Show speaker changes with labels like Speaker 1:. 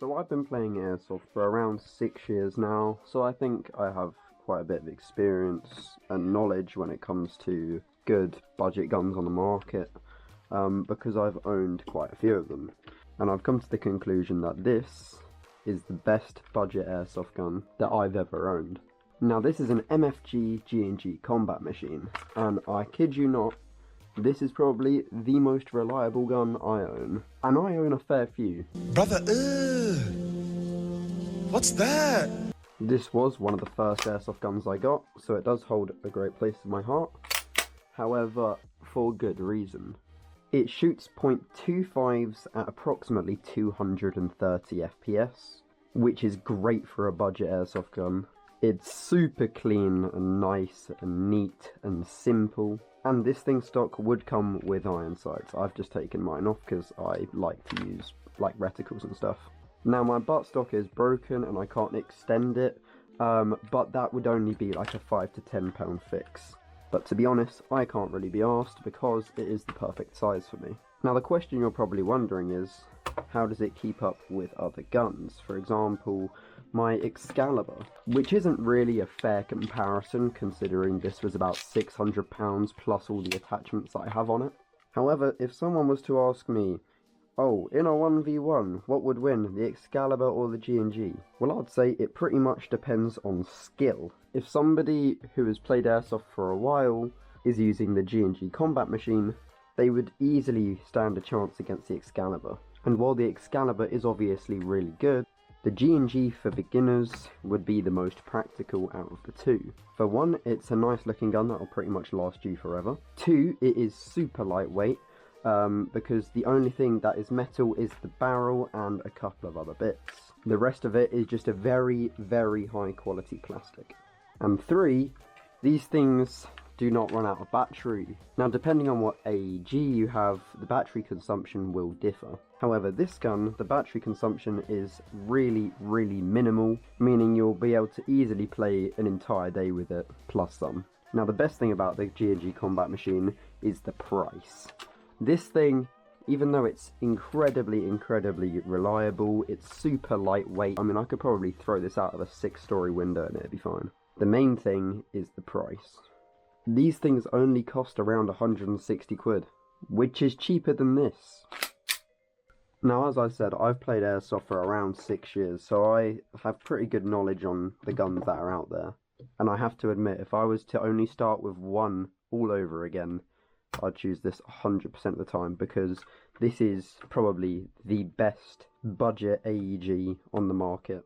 Speaker 1: So I've been playing airsoft for around 6 years now, so I think I have quite a bit of experience and knowledge when it comes to good budget guns on the market, because I've owned quite a few of them. And I've come to the conclusion that this is the best budget airsoft gun that I've ever owned. Now this is an MFG G&G Combat Machine, and I kid you not, this is probably the most reliable gun I own. And I own a fair few.
Speaker 2: Brother, what's that?
Speaker 1: This was one of the first airsoft guns I got, so it does hold a great place in my heart. However, for good reason. It shoots .25s at approximately 230 FPS, which is great for a budget airsoft gun. It's super clean and nice and neat and simple. And this thing stock would come with iron sights. I've just taken mine off because I like to use like reticles and stuff. Now my buttstock is broken and I can't extend it, but that would only be like a £5 to £10 fix. But to be honest, I can't really be arsed because it is the perfect size for me. Now the question you're probably wondering is, how does it keep up with other guns? For example, my Excalibur, which isn't really a fair comparison considering this was about £600 plus all the attachments that I have on it. However, if someone was to ask me, oh, in a 1v1, what would win, the Excalibur or the G&G? Well, I'd say it pretty much depends on skill. If somebody who has played airsoft for a while is using the G&G Combat Machine, they would easily stand a chance against the Excalibur. And while the Excalibur is obviously really good, the G&G for beginners would be the most practical out of the two. For one, it's a nice looking gun that will pretty much last you forever. Two, it is super lightweight, because the only thing that is metal is the barrel and a couple of other bits. The rest of it is just a very, very high quality plastic. And three, these things do not run out of battery. Now depending on what AEG you have, the battery consumption will differ. However, this gun, the battery consumption is really, really minimal, meaning you'll be able to easily play an entire day with it, plus some. Now the best thing about the G&G Combat Machine is the price. This thing, even though it's incredibly, incredibly reliable, it's super lightweight. I mean, I could probably throw this out of a 6-story window and it'd be fine. The main thing is the price. These things only cost around 160 quid, which is cheaper than this. Now, as I said, I've played airsoft for around 6 years, so I have pretty good knowledge on the guns that are out there. And I have to admit, if I was to only start with one all over again, I'd choose this 100% of the time, because this is probably the best budget AEG on the market.